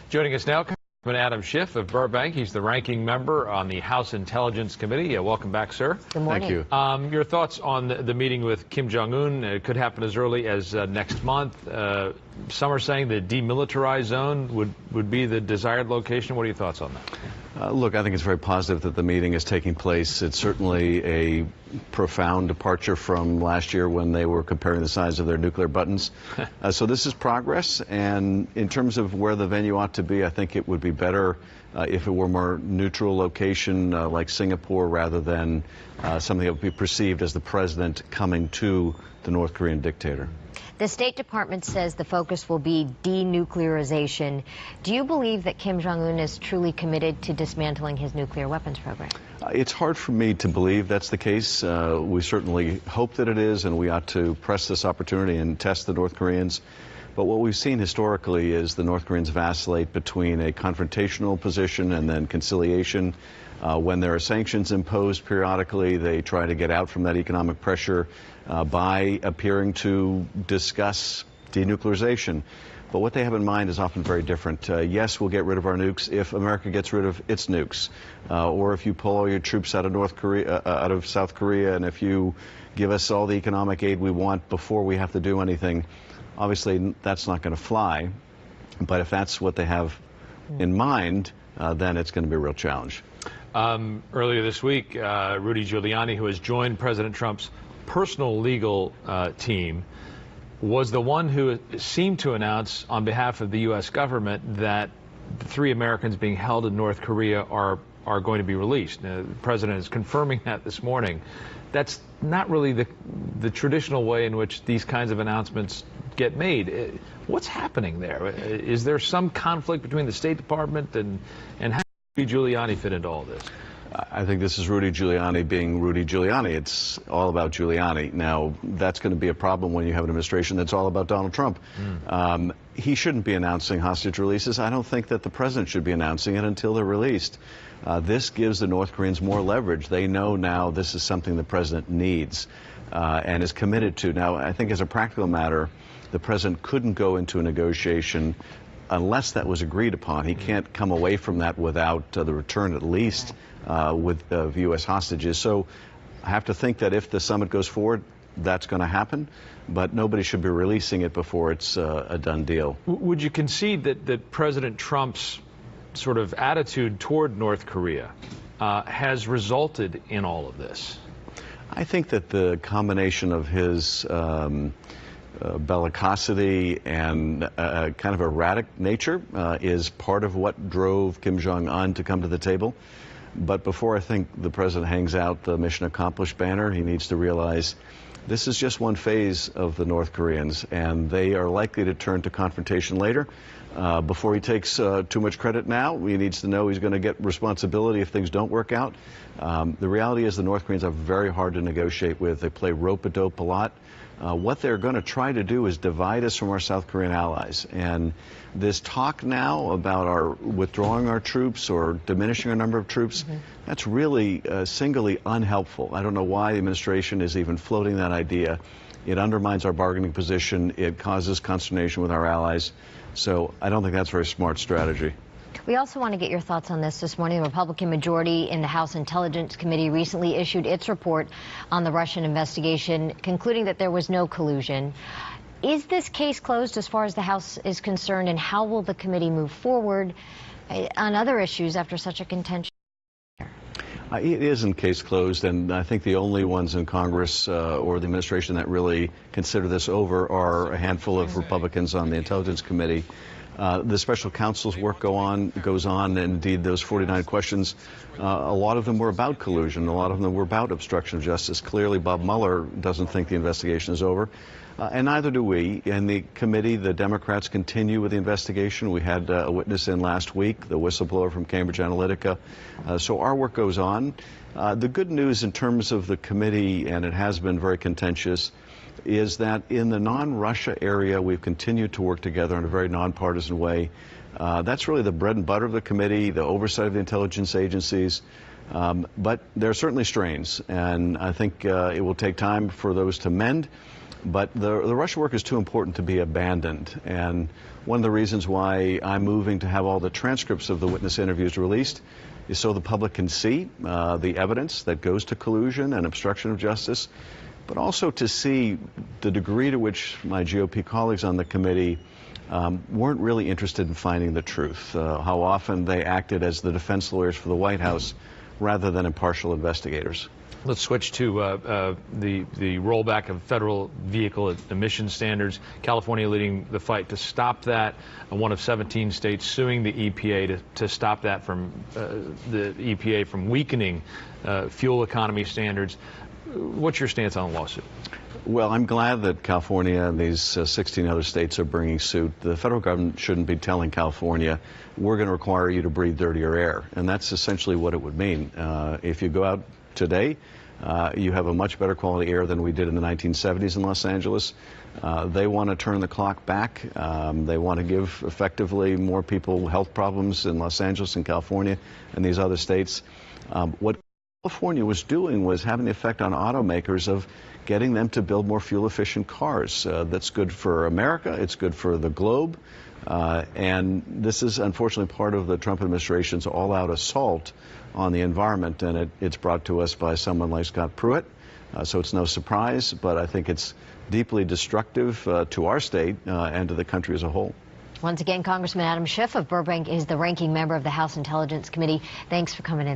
Joining us now, Congressman Adam Schiff of Burbank. He's the ranking member on the House Intelligence Committee. Welcome back, sir. Good morning. Thank you. Your thoughts on the meeting with Kim Jong-Un? It could happen as early as next month. Some are saying the demilitarized zone would be the desired location. What are your thoughts on that? Look, I think it's very positive that the meeting is taking place. It's certainly a profound departure from last year when they were comparing the size of their nuclear buttons. So this is progress, and in terms of where the venue ought to be, I think it would be better if it were a more neutral location like Singapore rather than something that would be perceived as the president coming to the North Korean dictator. The State Department says the focus will be denuclearization. Do you believe that Kim Jong-Un is truly committed to dismantling his nuclear weapons program? It's hard for me to believe that's the case. We certainly hope that it is, and we ought to press this opportunity and test the North Koreans. But what we've seen historically is the North Koreans vacillate between a confrontational position and then conciliation. When there are sanctions imposed periodically, they try to get out from that economic pressure by appearing to discuss denuclearization. But what they have in mind is often very different. Yes, we'll get rid of our nukes if America gets rid of its nukes, or if you pull all your troops out of South Korea, and if you give us all the economic aid we want before we have to do anything. Obviously, that's not going to fly. But if that's what they have in mind, then it's going to be a real challenge. Earlier this week, Rudy Giuliani, who has joined President Trump's personal legal team, was the one who seemed to announce on behalf of the U.S. government that the 3 Americans being held in North Korea are going to be released. Now, the president is confirming that this morning. That's not really the traditional way in which these kinds of announcements get made. What's happening there? Is there some conflict between the State Department and how does Rudy Giuliani fit into all this? I think this is Rudy Giuliani being Rudy Giuliani. It's all about Giuliani. Now, that's going to be a problem when you have an administration that's all about Donald Trump. He shouldn't be announcing hostage releases. I don't think that the president should be announcing it until they're released. This gives the North Koreans more leverage. They know now this is something the president needs and is committed to. Now, I think as a practical matter, the president couldn't go into a negotiation unless that was agreed upon. He can't come away from that without the return, at least, with U.S. hostages. So I have to think that if the summit goes forward, that's going to happen, but nobody should be releasing it before it's a done deal. Would you concede that President Trump's sort of attitude toward North Korea has resulted in all of this? I think that the combination of his bellicosity and kind of erratic nature is part of what drove Kim Jong-un to come to the table. But before I think the president hangs out the mission accomplished banner, he needs to realize this is just one phase of the North Koreans, and they are likely to turn to confrontation later. Before he takes too much credit now, he needs to know he's going to get responsibility if things don't work out. The reality is the North Koreans are very hard to negotiate with. They play rope-a-dope a lot. What they're going to try to do is divide us from our South Korean allies. And this talk now about our withdrawing our troops or diminishing our number of troops, that's really singly unhelpful. I don't know why the administration is even floating that idea. It undermines our bargaining position. It causes consternation with our allies. So I don't think that's a very smart strategy. We also want to get your thoughts on this morning. The Republican majority in the House Intelligence Committee recently issued its report on the Russian investigation, concluding that there was no collusion. Is this case closed as far as the House is concerned, and how will the committee move forward on other issues after such a contentious? It isn't case closed, and I think the only ones in Congress or the administration that really consider this over are a handful of Republicans on the Intelligence Committee. The special counsel's work goes on, and indeed those 49 questions, a lot of them were about collusion, a lot of them were about obstruction of justice. Clearly Bob Mueller doesn't think the investigation is over, and neither do we. In the committee, the Democrats continue with the investigation. We had a witness in last week, the whistleblower from Cambridge Analytica. So our work goes on. The good news in terms of the committee, and it has been very contentious, is that in the non-Russia area, we've continued to work together in a very nonpartisan way. That's really the bread and butter of the committee, the oversight of the intelligence agencies. But there are certainly strains, and I think it will take time for those to mend. But the Russia work is too important to be abandoned. And one of the reasons why I'm moving to have all the transcripts of the witness interviews released is so the public can see the evidence that goes to collusion and obstruction of justice, but also to see the degree to which my GOP colleagues on the committee weren't really interested in finding the truth, how often they acted as the defense lawyers for the White House rather than impartial investigators. Let's switch to the rollback of federal vehicle emission standards. California leading the fight to stop that, and one of 17 states suing the EPA to stop that from the EPA from weakening fuel economy standards. What's your stance on the lawsuit? Well, I'm glad that California and these 16 other states are bringing suit. The federal government shouldn't be telling California, we're going to require you to breathe dirtier air. And that's essentially what it would mean. If you go out today, you have a much better quality air than we did in the 1970s in Los Angeles. They want to turn the clock back. They want to give effectively more people health problems in Los Angeles and California and these other states. What California was doing was having the effect on automakers of getting them to build more fuel-efficient cars. That's good for America. It's good for the globe. And this is unfortunately part of the Trump administration's all-out assault on the environment, and it's brought to us by someone like Scott Pruitt. So it's no surprise, but I think it's deeply destructive to our state and to the country as a whole. Once again, Congressman Adam Schiff of Burbank is the ranking member of the House Intelligence Committee. Thanks for coming in.